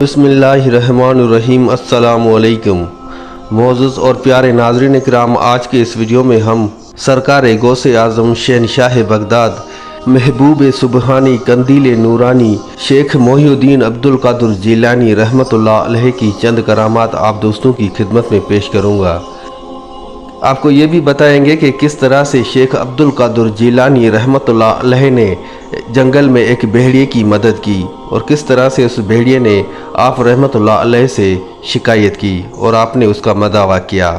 बिस्मिल्लाहिर्रहमानिर्रहीम। अस्सलाम वालेकुम। मोअज़्ज़ज़ और प्यारे नाज़रीन इकराम, आज के इस वीडियो में हम सरकार गौसे आज़म शहनशाह बगदाद महबूब सुबहानी कंदील नूरानी शेख मोहिउद्दीन अब्दुल कादिर जिलानी रहमतुल्लाह अलैह की चंद करामात आप दोस्तों की खिदमत में पेश करूँगा। आपको ये भी बताएंगे कि किस तरह से शेख अब्दुल कादिर जिलानी रहमतुल्लाह अलैह ने जंगल में एक भेड़िए की मदद की और किस तरह से उस भेड़िए ने आप रहमतुल्लाह अलैह से शिकायत की और आपने उसका मदावा किया।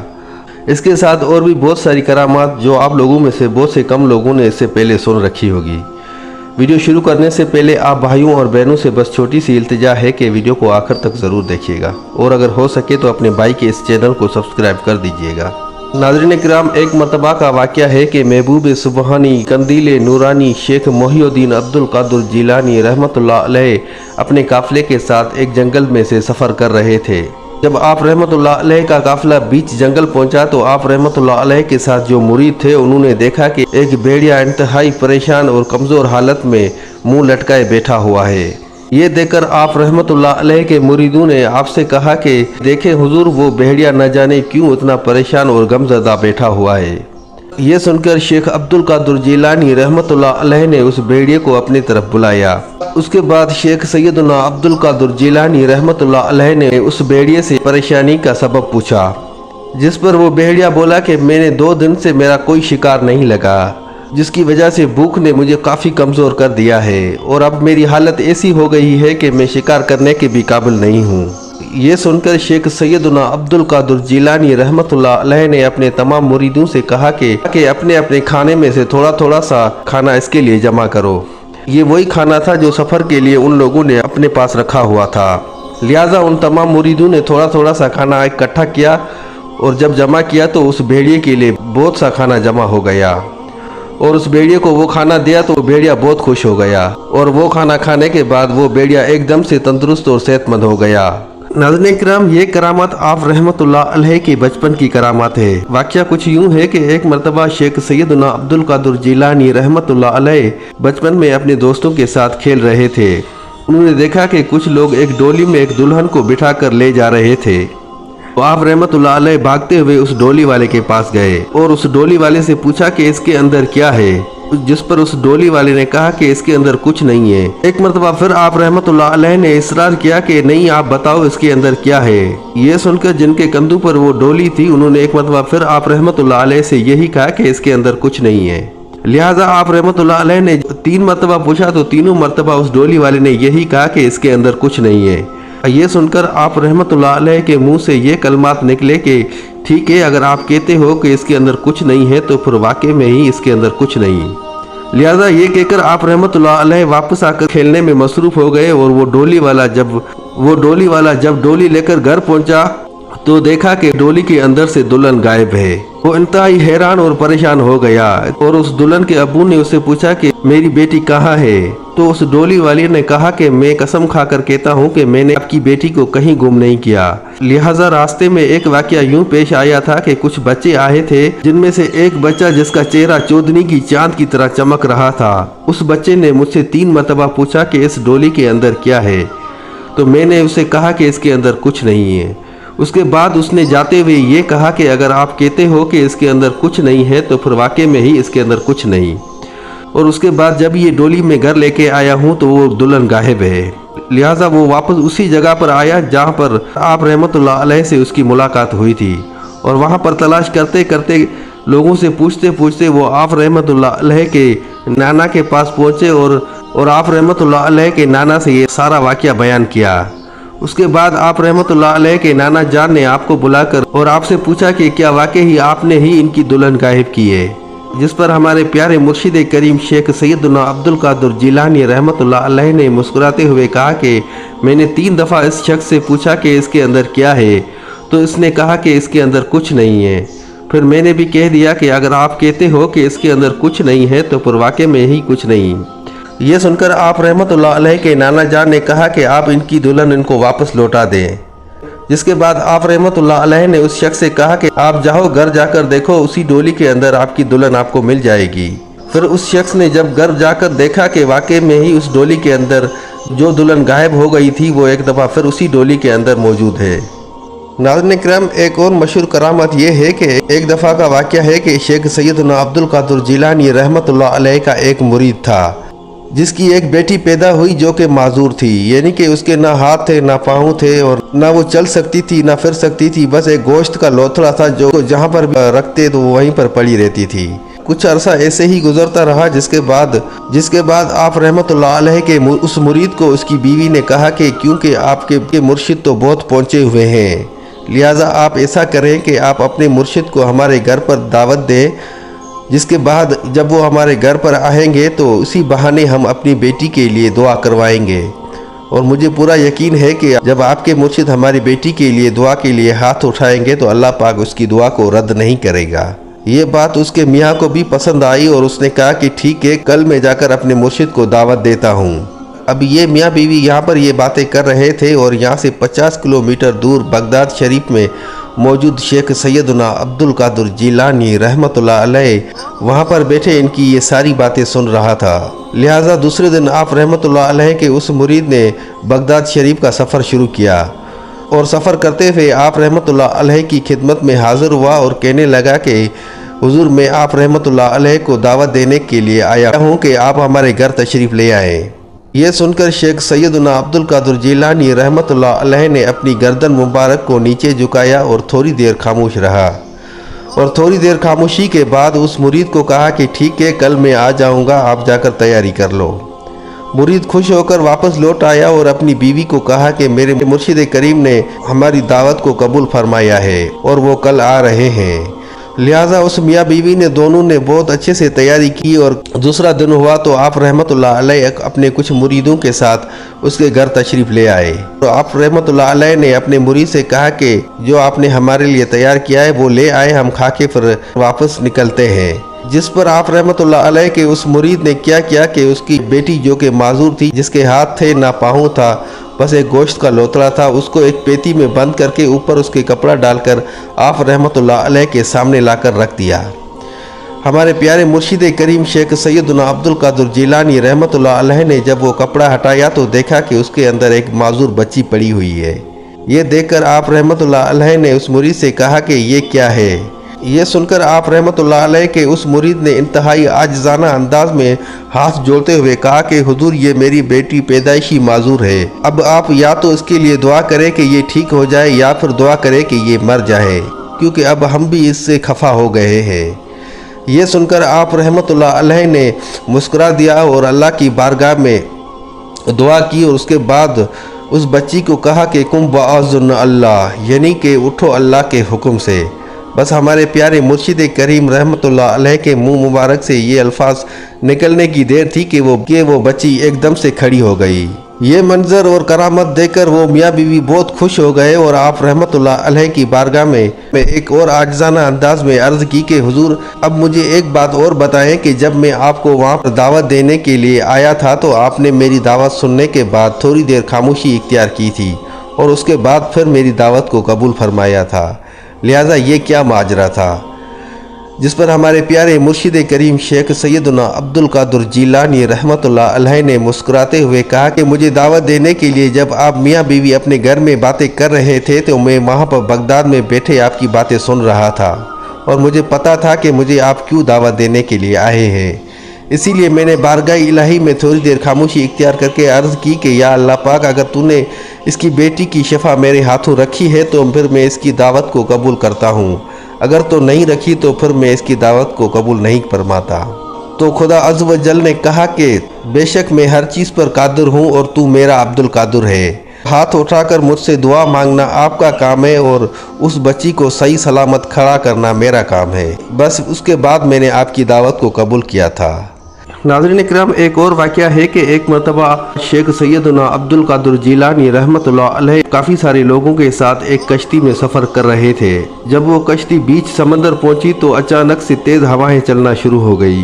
इसके साथ और भी बहुत सारी करामात जो आप लोगों में से बहुत से कम लोगों ने इससे पहले सुन रखी होगी। वीडियो शुरू करने से पहले आप भाइयों और बहनों से बस छोटी सी इल्तिजा है कि वीडियो को आखिर तक ज़रूर देखिएगा और अगर हो सके तो अपने भाई के इस चैनल को सब्सक्राइब कर दीजिएगा। नाज़रीन किराम, एक मरतबा का वाक़या है कि महबूब सुबहानी कंदील नूरानी शेख मोहिउद्दीन अब्दुल कादिर जिलानी रहमतुल्लाह अलैह अपने काफ़िले के साथ एक जंगल में से सफ़र कर रहे थे। जब आप रहमतुल्लाह अलैह का काफ़िला बीच जंगल पहुंचा तो आप रहमतुल्लाह अलैह के साथ जो मुरीद थे उन्होंने देखा कि एक भेड़िया इंतहाई परेशान और कमज़ोर हालत में मुँह लटकाए बैठा हुआ है। ये देखकर आप रहमतुल्लाह अलैह के मुरीदों ने आपसे कहा कि देखें हुजूर, वो भेड़िया न जाने क्यों इतना परेशान और गमज़दा बैठा हुआ है। ये सुनकर शेख अब्दुल कादिर जिलानी रहमतुल्लाह अलैह ने उस भेड़िए को अपनी तरफ बुलाया। उसके बाद शेख सैयदना अब्दुल कादिर जिलानी रहमतुल्लाह अलैह ने उस भेड़िए से परेशानी का सबब पूछा, जिस पर वो भेड़िया बोला कि मैंने 2 दिन से मेरा कोई शिकार नहीं लगा, जिसकी वजह से भूख ने मुझे काफ़ी कमज़ोर कर दिया है और अब मेरी हालत ऐसी हो गई है कि मैं शिकार करने के भी काबिल नहीं हूँ। ये सुनकर शेख सैयदना अब्दुल कादिर जिलानी रहमतुल्लाह अलैह ने अपने तमाम मुरीदों से कहा कि अपने अपने खाने में से थोड़ा थोड़ा सा खाना इसके लिए जमा करो। ये वही खाना था जो सफ़र के लिए उन लोगों ने अपने पास रखा हुआ था। लिहाजा उन तमाम मुरीदों ने थोड़ा थोड़ा सा खाना इकट्ठा किया और जब जमा किया तो उस भेड़िए के लिए बहुत सा खाना जमा हो गया और उस भेड़िए को वो खाना दिया तो भेड़िया बहुत खुश हो गया और वो खाना खाने के बाद वो भेड़िया एकदम से तंदुरुस्त और सेहतमंद हो गया। नाज़रीन किराम, ये करामात आप रहमतुल्लाह अलैह के बचपन की करामात है। वाक़या कुछ यूँ है कि एक मरतबा शेख सैयदना अब्दुल कादिर जिलानी रहमतुल्लाह अलैह बचपन में अपने दोस्तों के साथ खेल रहे थे। उन्होंने देखा कि कुछ लोग एक डोली में एक दुल्हन को बिठा कर ले जा रहे थे। तो आप रहमतुल्लाह अलैह भागते हुए उस डोली वाले के पास गए और उस डोली वाले से पूछा कि इसके अंदर क्या है, जिस पर उस डोली वाले ने कहा कि इसके अंदर कुछ नहीं है। एक मरतबा फिर आप रहमतुल्लाह अलैह ने इसरार किया कि नहीं, आप बताओ इसके अंदर क्या है। ये सुनकर जिनके कंधों पर वो डोली थी उन्होंने एक मरतबा फिर आप रहमतुल्लाह अलैह से यही कहा कि इसके अंदर कुछ नहीं है। लिहाजा आप रहमतुल्लाह अलैह ने 3 मरतबा पूछा तो तीनों मरतबा उस डोली वाले ने यही कहा कि इसके अंदर कुछ नहीं है। ये सुनकर आप रहमतुल्लाह अलैह के मुंह से ये कलमात निकले कि ठीक है, अगर आप कहते हो कि इसके अंदर कुछ नहीं है तो फिर वाकई में ही इसके अंदर कुछ नहीं। लिहाजा ये कहकर आप रहमतुल्लाह अलैह वापस आकर खेलने में मसरूफ़ हो गए और वो डोली वाला जब डोली लेकर घर पहुंचा तो देखा कि डोली के अंदर से दुल्हन गायब है। वो इंतहाई हैरान और परेशान हो गया और उस दुल्हन के अब्बू ने उससे पूछा कि मेरी बेटी कहाँ है। तो उस डोली वाले ने कहा कि मैं कसम खाकर कहता हूँ कि मैंने आपकी बेटी को कहीं गुम नहीं किया। लिहाजा रास्ते में एक वाकया यूं पेश आया था कि कुछ बच्चे आए थे, जिनमें से एक बच्चा जिसका चेहरा चौदनी की चांद की तरह चमक रहा था। उस बच्चे ने मुझसे 3 मरतबा पूछा कि इस डोली के अंदर क्या है, तो मैंने उसे कहा कि इसके अंदर कुछ नहीं है। उसके बाद उसने जाते हुए ये कहा कि अगर आप कहते हो कि इसके अंदर कुछ नहीं है तो फिर वाकई में ही इसके अंदर कुछ नहीं। और उसके बाद जब ये डोली में घर लेके आया हूँ तो वो दुल्हन गायब है। लिहाजा वो वापस उसी जगह पर आया जहाँ पर आप रहमतुल्लाह अलैह से उसकी मुलाकात हुई थी और वहाँ पर तलाश करते करते लोगों से पूछते पूछते वो आप रहमतुल्लाह अलैह के नाना के पास पहुँचे और आप रहमतुल्लाह अलैह के नाना से ये सारा वाक़या बयान किया। उसके बाद आप रहमतुल्लाह अलैह के नाना जान ने आपको बुलाकर और आपसे पूछा कि क्या वाकई ही आपने ही इनकी दुल्हन गायब की है। जिस पर हमारे प्यारे मुर्शिद करीम शेख सैयदना अब्दुल कादिर जिलानी रहमतुल्लाह अलैह ने मुस्कुराते हुए कहा कि मैंने 3 दफ़ा इस शख्स से पूछा कि इसके अंदर क्या है, तो इसने कहा कि इसके अंदर कुछ नहीं है। फिर मैंने भी कह दिया कि अगर आप कहते हो कि इसके अंदर कुछ नहीं है तो फिर वाकई में ही कुछ नहीं। ये सुनकर आप रहमतुल्लाह अलैह के नाना जान ने कहा कि आप इनकी दुल्हन इनको वापस लौटा दें। जिसके बाद आप रहमतुल्लाह अलैह ने उस शख्स से कहा कि आप जाओ, घर जाकर देखो, उसी डोली के अंदर आपकी दुल्हन आपको मिल जाएगी। फिर उस शख्स ने जब घर जाकर देखा कि वाकई में ही उस डोली के अंदर जो दुल्हन गायब हो गई थी वो एक दफ़ा फिर उसी डोली के अंदर मौजूद है। नाज़रीन करम, एक और मशहूर करामत ये है कि एक दफ़ा का वाक़या है कि शेख सैयदना अब्दुल कादिर जिलानी रहमतुल्लाह अलैह का एक मुरीद था जिसकी एक बेटी पैदा हुई जो कि माजूर थी, यानी कि उसके ना हाथ थे ना पाँव थे और ना वो चल सकती थी ना फिर सकती थी। बस एक गोश्त का लोथड़ा था जो जहाँ पर रखते तो वहीं पर पड़ी रहती थी। कुछ अरसा ऐसे ही गुजरता रहा जिसके बाद आप रहमतुल्लाह अलैह के उस मुरीद को उसकी बीवी ने कहा कि क्योंकि आपके मुर्शिद तो बहुत पहुँचे हुए हैं, लिहाजा आप ऐसा करें कि आप अपने मुर्शिद को हमारे घर पर दावत दें, जिसके बाद जब वो हमारे घर पर आएंगे तो उसी बहाने हम अपनी बेटी के लिए दुआ करवाएंगे। और मुझे पूरा यकीन है कि जब आपके मुर्शिद हमारी बेटी के लिए दुआ के लिए हाथ उठाएंगे तो अल्लाह पाक उसकी दुआ को रद्द नहीं करेगा। ये बात उसके मियाँ को भी पसंद आई और उसने कहा कि ठीक है, कल मैं जाकर अपने मुर्शिद को दावत देता हूँ। अब ये मियाँ बीवी यहाँ पर ये बातें कर रहे थे और यहाँ से 50 किलोमीटर दूर बगदाद शरीफ में मौजूद शेख सैयदना अब्दुल कादिर जिलानी रहमतुल्लाह अलैह वहाँ पर बैठे इनकी ये सारी बातें सुन रहा था। लिहाजा दूसरे दिन आप रहमतुल्लाह अलैह के उस मुरीद ने बगदाद शरीफ का सफ़र शुरू किया और सफ़र करते हुए आप रहमतुल्लाह अलैह की खिदमत में हाज़िर हुआ और कहने लगा कि हुजूर, मैं आप रहमतुल्लाह अलैह को दावत देने के लिए आया हूँ कि आप हमारे घर तशरीफ़ ले आएँ। ये सुनकर शेख सैयदना अब्दुल कादिर जिलानी रहमतुल्लाह अलैह ने अपनी गर्दन मुबारक को नीचे झुकाया और थोड़ी देर खामोश रहा और थोड़ी देर खामोशी के बाद उस मुरीद को कहा कि ठीक है, कल मैं आ जाऊंगा, आप जाकर तैयारी कर लो। मुरीद खुश होकर वापस लौट आया और अपनी बीवी को कहा कि मेरे मुर्शिद करीम ने हमारी दावत को कबूल फरमाया है और वो कल आ रहे हैं। लिहाजा उस मियाँ बीवी ने दोनों ने बहुत अच्छे से तैयारी की और दूसरा दिन हुआ तो आप रहमतुल्लाह अलैह अपने कुछ मुरीदों के साथ उसके घर तशरीफ़ ले आए। तो आप रहमतुल्लाह अलैह ने अपने मुरीद से कहा कि जो आपने हमारे लिए तैयार किया है वो ले आए, हम खा के फिर वापस निकलते हैं। जिस पर आप रहमतुल्लाह अलैह के उस मुरीद ने क्या किया कि उसकी बेटी जो कि माजूर थी, जिसके हाथ थे ना पाँव था, बस एक गोश्त का लोथड़ा था, उसको एक पेटी में बंद करके ऊपर उसके कपड़ा डालकर आप रहमतुल्लाह अलैह के सामने लाकर रख दिया। हमारे प्यारे मुर्शिद करीम शेख सैयदना अब्दुल कादिर जिलानी रहमतुल्लाह अलैह ने जब वो कपड़ा हटाया तो देखा कि उसके अंदर एक माजूर बच्ची पड़ी हुई है। ये देखकर आप रहमतुल्लाह अलैह ने उस मुरीद से कहा कि ये क्या है। ये सुनकर आप रहमतुल्लाह अलैह के उस मुरीद ने इंतहाई आजिज़ाना अंदाज में हाथ जोड़ते हुए कहा कि हुजूर, ये मेरी बेटी पैदाइशी माजूर है, अब आप या तो इसके लिए दुआ करें कि ये ठीक हो जाए या फिर दुआ करें कि ये मर जाए, क्योंकि अब हम भी इससे खफा हो गए हैं। ये सुनकर आप रहमतुल्लाह अलैह ने मुस्कुरा दिया और अल्लाह की बारगाह में दुआ की और उसके बाद उस बच्ची को कहा कि कुम बाज़ुन अल्लाह, यानी कि उठो अल्लाह के हुक्म से। बस हमारे प्यारे मुर्शिद करीम रहमतुल्लाह अलैह के मुंह मुबारक से ये अल्फाज निकलने की देर थी कि वो बच्ची एकदम से खड़ी हो गई। ये मंजर और करामत देखकर वो मियाँ बीवी बहुत खुश हो गए और आप रहमतुल्लाह अलैह की बारगाह में एक और आजिज़ाना अंदाज में अर्ज़ की कि हुजूर, अब मुझे एक बात और बताएं कि जब मैं आपको वहाँ पर दावत देने के लिए आया था तो आपने मेरी दावत सुनने के बाद थोड़ी देर खामोशी इख्तियार की थी और उसके बाद फिर मेरी दावत को कबूल फरमाया था, लिहाजा ये क्या माजरा था। जिस पर हमारे प्यारे मुर्शिद करीम शेख सैयदना अब्दुल कादिर जिलानी रहमतुल्लाह अलैह ने मुस्कुराते हुए कहा कि मुझे दावत देने के लिए जब आप मियाँ बीवी अपने घर में बातें कर रहे थे तो मैं वहाँ पर बगदाद में बैठे आपकी बातें सुन रहा था और मुझे पता था कि मुझे आप क्यों दावत देने के लिए आए हैं। इसीलिए मैंने बारगाह इलाही में थोड़ी देर खामोशी इख्तियार करके अर्ज़ की कि या अल्लाह पाक, अगर तूने इसकी बेटी की शफा मेरे हाथों रखी है तो फिर मैं इसकी दावत को कबूल करता हूँ, अगर तो नहीं रखी तो फिर मैं इसकी दावत को कबूल नहीं फरमाता। तो खुदा अज़्ज़ व जल ने कहा कि बेशक मैं हर चीज़ पर कादिर हूँ और तू मेरा अब्दुल कादिर है। हाथ उठाकर मुझसे दुआ मांगना आपका काम है और उस बच्ची को सही सलामत खड़ा करना मेरा काम है। बस उसके बाद मैंने आपकी दावत को कबूल किया था। नाज़रीन किराम, एक और वाक़या है कि एक मरतबा शेख सैयदना अब्दुल कादिर जिलानी रहमतुल्लाह अलैह काफ़ी सारे लोगों के साथ एक कश्ती में सफ़र कर रहे थे। जब वो कश्ती बीच समंदर पहुंची तो अचानक से तेज़ हवाएं चलना शुरू हो गई।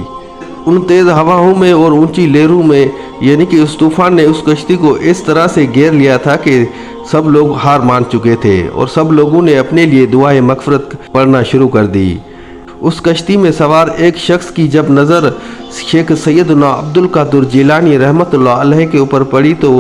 उन तेज़ हवाओं में और ऊंची लहरों में यानी कि उस तूफ़ान ने उस कश्ती को इस तरह से घेर लिया था कि सब लोग हार मान चुके थे और सब लोगों ने अपने लिए दुआए मग़फ़िरत पढ़ना शुरू कर दी। उस कश्ती में सवार एक शख्स की जब नज़र शेख सैयदना अब्दुल कादिर जिलानी रहमतुल्लाह अलैह के ऊपर पड़ी तो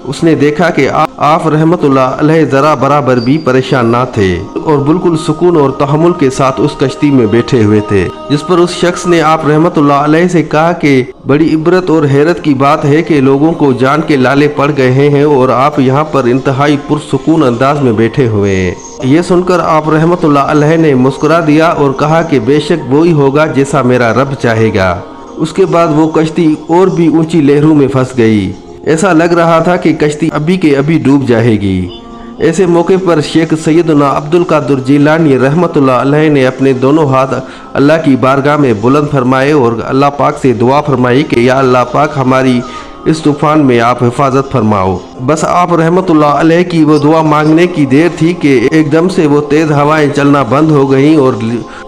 उसने देखा कि आप रहमतुल्लाह अलैह ज़रा बराबर भी परेशान ना थे और बिल्कुल सुकून और तहम्मुल के साथ उस कश्ती में बैठे हुए थे। जिस पर उस शख्स ने आप रहमतुल्लाह अलैह से कहा कि बड़ी इबरत और हैरत की बात है कि लोगों को जान के लाले पड़ गए हैं और आप यहाँ पर इंतहाई पुरसुकून अंदाज में बैठे हुए हैं। ये सुनकर आप रहमतुल्लाह अलैह ने मुस्कुरा दिया और कहा कि बेशक वही होगा जैसा मेरा रब चाहेगा। उसके बाद वो कश्ती और भी ऊंची लहरों में फंस गई। ऐसा लग रहा था कि कश्ती अभी के अभी डूब जाएगी। ऐसे मौके पर शेख सैयदना अब्दुल कादिर जिलानी रहमतुल्लाह अलैह ने अपने दोनों हाथ अल्लाह की बारगाह में बुलंद फरमाए और अल्लाह पाक से दुआ फरमाई कि या अल्लाह पाक हमारी इस तूफान में आप हिफाजत फरमाओ। बस आप रहमतुल्लाह अलैह की वो दुआ मांगने की देर थी कि एकदम से वो तेज़ हवाएं चलना बंद हो गईं और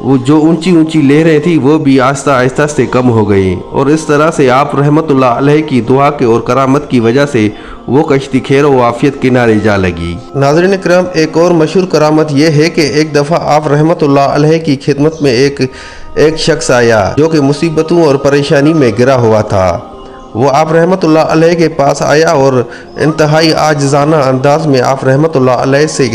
वो जो ऊंची ऊंची लहरें थी वो भी आहिस्ता आहिस्ता से कम हो गईं और इस तरह से आप रहमतुल्लाह अलैह की दुआ के और करामत की वजह से वो कश्ती खैर व आफियत किनारे जा लगी। नाज़रीन इकराम, एक और मशहूर करामत ये है कि एक दफ़ा आप रहमतुल्लाह अलैह की खिदमत में एक शख्स आया जो कि मुसीबतों और परेशानी में गिरा हुआ था। वो आप रहमतुल्लाह अलैह के पास आया और इंतहाई आजिज़ाना अंदाज में आप रहमतुल्लाह अलैह से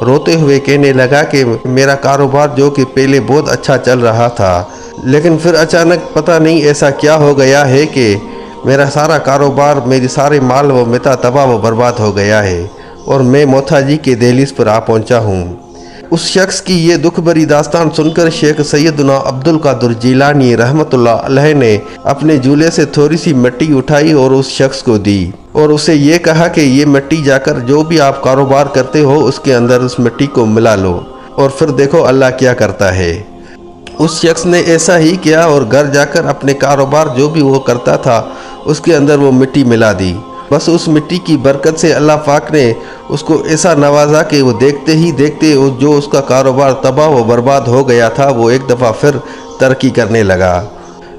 रोते हुए कहने लगा कि मेरा कारोबार जो कि पहले बहुत अच्छा चल रहा था, लेकिन फिर अचानक पता नहीं ऐसा क्या हो गया है कि मेरा सारा कारोबार, मेरी सारे माल व मता तबाह व बर्बाद हो गया है और मैं मोहताजी के दहलीज पर आ पहुंचा हूँ। उस शख्स की ये दुख भरी दास्तान सुनकर शेख सैयदना अब्दुल कादिर जिलानी रहमतुल्लाह अलैह ने अपने झूले से थोड़ी सी मिट्टी उठाई और उस शख्स को दी और उसे ये कहा कि ये मिट्टी जाकर जो भी आप कारोबार करते हो उसके अंदर उस मिट्टी को मिला लो और फिर देखो अल्लाह क्या करता है। उस शख्स ने ऐसा ही किया और घर जाकर अपने कारोबार जो भी वो करता था उसके अंदर वो मिट्टी मिला दी। बस उस मिट्टी की बरकत से अल्लाह पाक ने उसको ऐसा नवाजा कि वो देखते ही देखते जो उसका कारोबार तबाह व बर्बाद हो गया था वो एक दफ़ा फिर तरक्की करने लगा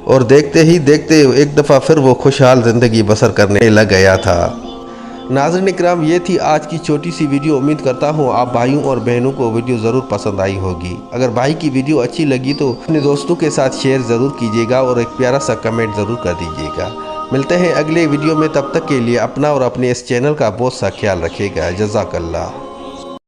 और देखते ही देखते एक दफ़ा फिर वो खुशहाल ज़िंदगी बसर करने लग गया था। नाज़रीन इकराम, ये थी आज की छोटी सी वीडियो। उम्मीद करता हूँ आप भाइयों और बहनों को वीडियो ज़रूर पसंद आई होगी। अगर भाई की वीडियो अच्छी लगी तो अपने दोस्तों के साथ शेयर ज़रूर कीजिएगा और एक प्यारा सा कमेंट ज़रूर कर दीजिएगा। मिलते हैं अगले वीडियो में, तब तक के लिए अपना और अपने इस चैनल का बहुत सा ख्याल रखिएगा। जज़ाकल्लाह।